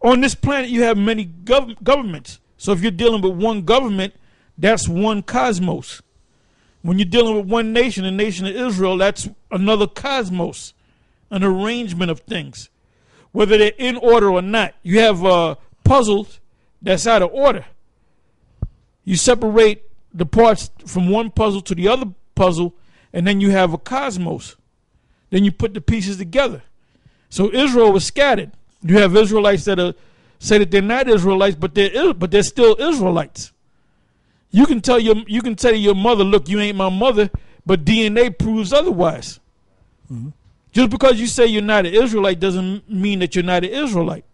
On this planet, you have many governments. So if you're dealing with one government, that's one cosmos. When you're dealing with one nation, the nation of Israel, that's another cosmos, an arrangement of things. Whether they're in order or not, you have puzzles that's out of order. You separate the parts from one puzzle to the other puzzle, and then you have a cosmos. Then you put the pieces together. So Israel was scattered. You have Israelites that say that they're not Israelites, but they're still Israelites. You can tell your mother, look, you ain't my mother, but DNA proves otherwise. Mm-hmm. Just because you say you're not an Israelite doesn't mean that you're not an Israelite.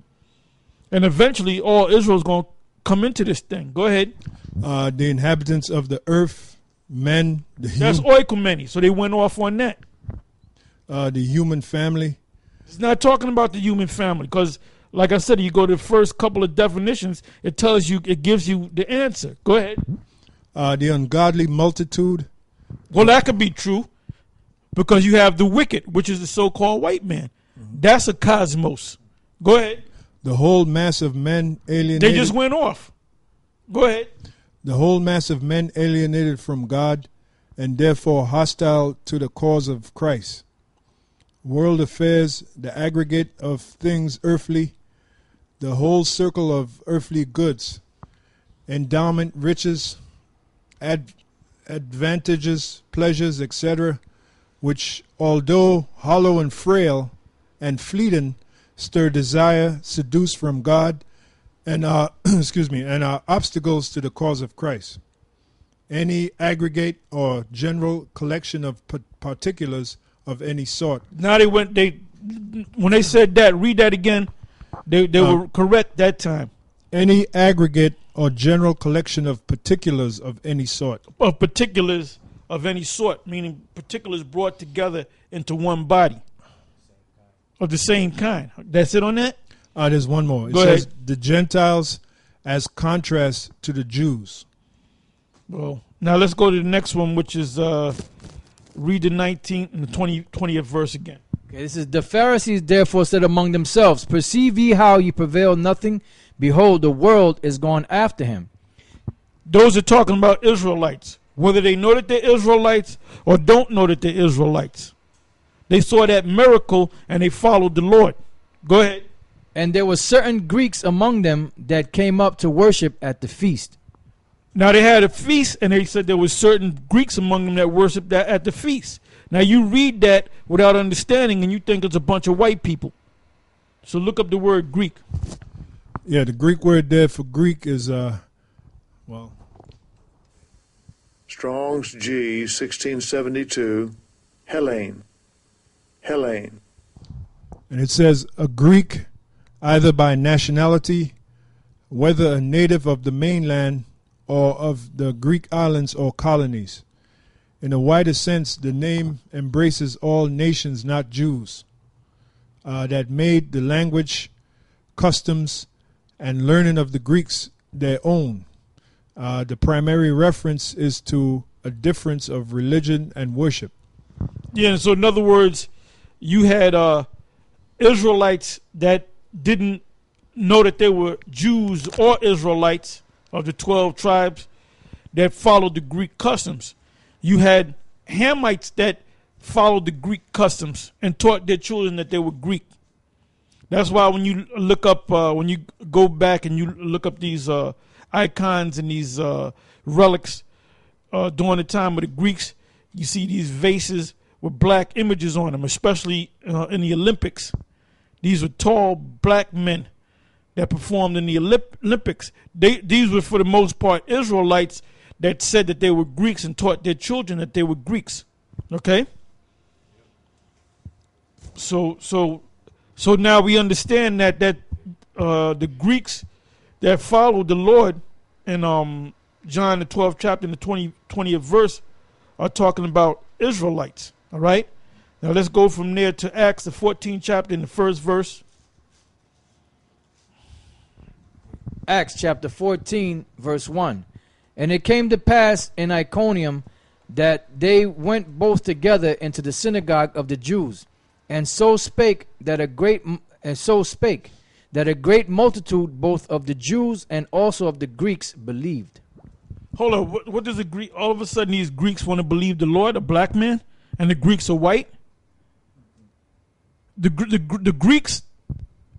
And eventually, all Israel's going to come into this thing. Go ahead. The inhabitants of the earth, men. That's oikomeni, so they went off on that. The human family. It's not talking about the human family because, like I said, you go to the first couple of definitions, it gives you the answer. Go ahead. The ungodly multitude. Well, that could be true because you have the wicked, which is the so-called white man. Mm-hmm. That's a cosmos. Go ahead. The whole mass of men alienated. They just went off. Go ahead. The whole mass of men alienated from God and therefore hostile to the cause of Christ. World affairs, the aggregate of things earthly, the whole circle of earthly goods, endowment, riches, advantages, pleasures, etc., which, although hollow and frail and fleeting, stir desire, seduce from God, and are and are obstacles to the cause of Christ. Any aggregate or general collection of particulars of any sort. Now when they said that, read that again. They were correct that time. Any aggregate or general collection of particulars of any sort. Of particulars of any sort, meaning particulars brought together into one body. Of the same kind. That's it on that? There's one more. It says the Gentiles as contrast to the Jews. Well, now let's go to the next one, which is read the 19th and the 20th verse again. Okay, this is the Pharisees therefore said among themselves, perceive ye how ye prevail nothing? Behold, the world is gone after him. Those are talking about Israelites, whether they know that they're Israelites or don't know that they're Israelites. They saw that miracle and they followed the Lord. Go ahead. And there were certain Greeks among them that came up to worship at the feast. Now they had a feast, and they said there were certain Greeks among them that worshiped at the feast. Now you read that without understanding, and you think it's a bunch of white people. So look up the word Greek. Yeah, the Greek word there for Greek is, Strong's G 1672, Hellene. Hellene. And it says a Greek, either by nationality, whether a native of the mainland or of the Greek islands or colonies. In a wider sense, the name embraces all nations, not Jews, that made the language, customs, and learning of the Greeks their own. The primary reference is to a difference of religion and worship. Yeah, so in other words, you had Israelites that didn't know that they were Jews or Israelites of the 12 tribes that followed the Greek customs. You had Hamites that followed the Greek customs and taught their children that they were Greek. That's why when you look up, when you go back and you look up these icons and these relics during the time of the Greeks, you see these vases with black images on them, especially in the Olympics. These were tall black men that performed in the Olympics. These were, for the most part, Israelites that said that they were Greeks and taught their children that they were Greeks. Okay? So now we understand that the Greeks that followed the Lord in John the 12th chapter and the 20th verse are talking about Israelites. All right? Now let's go from there to Acts the 14th chapter and the first verse. Acts chapter 14, verse 1. And it came to pass in Iconium that they went both together into the synagogue of the Jews, and so spake that that a great multitude both of the Jews and also of the Greeks believed. Hold on. What does the Greek? All of a sudden, these Greeks want to believe the Lord, a black man, and the Greeks are white. The Greeks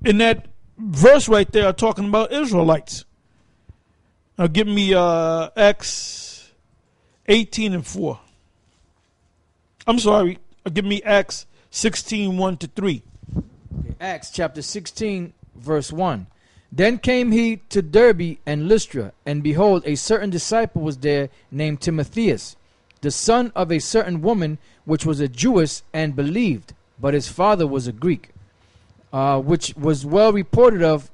in that verse right there are talking about Israelites. Now, give me Acts 18:4. I'm sorry. Give me Acts 16:1-3. Acts chapter 16, verse 1. Then came he to Derbe and Lystra, and behold, a certain disciple was there named Timotheus, the son of a certain woman which was a Jewess and believed, but his father was a Greek, which was well reported of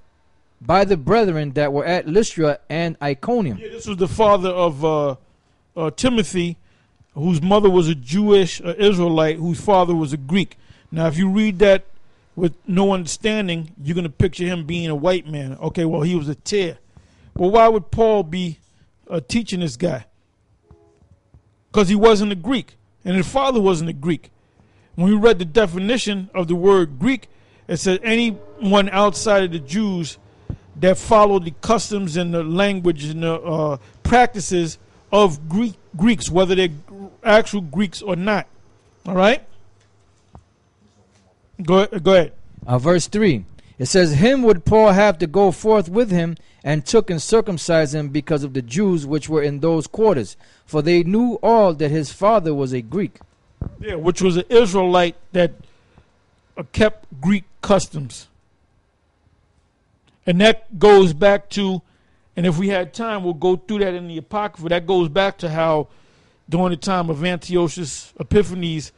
by the brethren that were at Lystra and Iconium. Yeah, this was the father of Timothy, whose mother was a Jewish Israelite, whose father was a Greek. Now, if you read that with no understanding, you're going to picture him being a white man. Okay, well, he was a tear. Well, why would Paul be teaching this guy? Because he wasn't a Greek, and his father wasn't a Greek. When we read the definition of the word Greek, it said anyone outside of the Jews that followed the customs and the language and the practices of Greeks, whether they're actual Greeks or not. All right? Go ahead. Verse 3. It says, him would Paul have to go forth with him, and took and circumcised him because of the Jews which were in those quarters, for they knew all that his father was a Greek. Yeah, which was an Israelite that kept Greek customs. And that goes back to, and if we had time, we'll go through that in the Apocrypha. That goes back to how during the time of Antiochus Epiphanes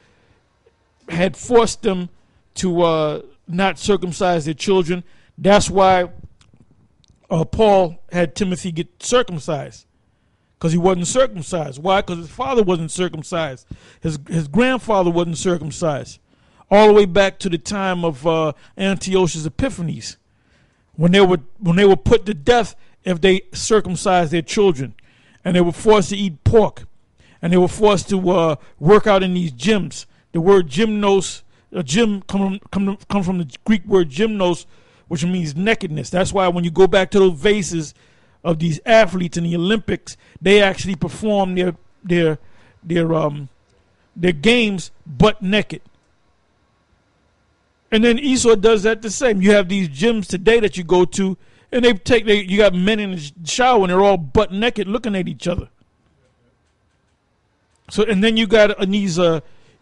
had forced them to not circumcise their children. That's why Paul had Timothy get circumcised, because he wasn't circumcised. Why? Because his father wasn't circumcised. His grandfather wasn't circumcised. All the way back to the time of Antiochus Epiphanes, when they were put to death if they circumcised their children, and they were forced to eat pork, and they were forced to work out in these gyms. The word gymnos, gym come from the Greek word gymnos, which means nakedness. That's why when you go back to those vases of these athletes in the Olympics, they actually perform their games butt naked. And then Esau does that the same. You have these gyms today that you go to, and you got men in the shower and they're all butt naked looking at each other. So, and then you got these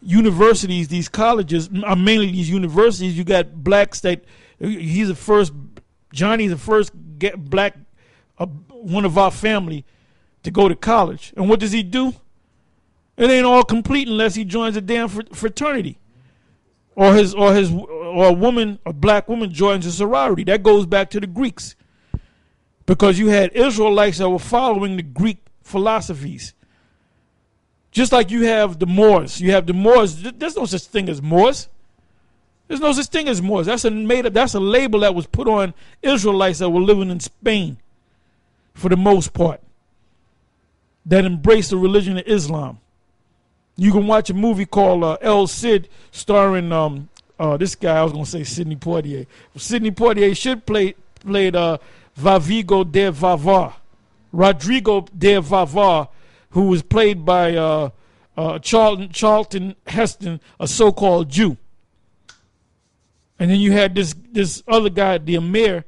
universities, these colleges, mainly these universities, you got blacks that, Johnny's the first black, one of our family to go to college. And what does he do? It ain't all complete unless he joins a damn fraternity. Or a black woman joins a sorority. That goes back to the Greeks. Because you had Israelites that were following the Greek philosophies. Just like you have the Moors. There's no such thing as Moors. There's no such thing as Moors. That's a label that was put on Israelites that were living in Spain, for the most part, that embraced the religion of Islam. You can watch a movie called El Cid, starring this guy. I was going to say Sidney Poitier. Sidney Poitier should played Vavigo de Vavar, Rodrigo de Vavar, who was played by Charlton Heston, a so-called Jew. And then you had this other guy, the Emir,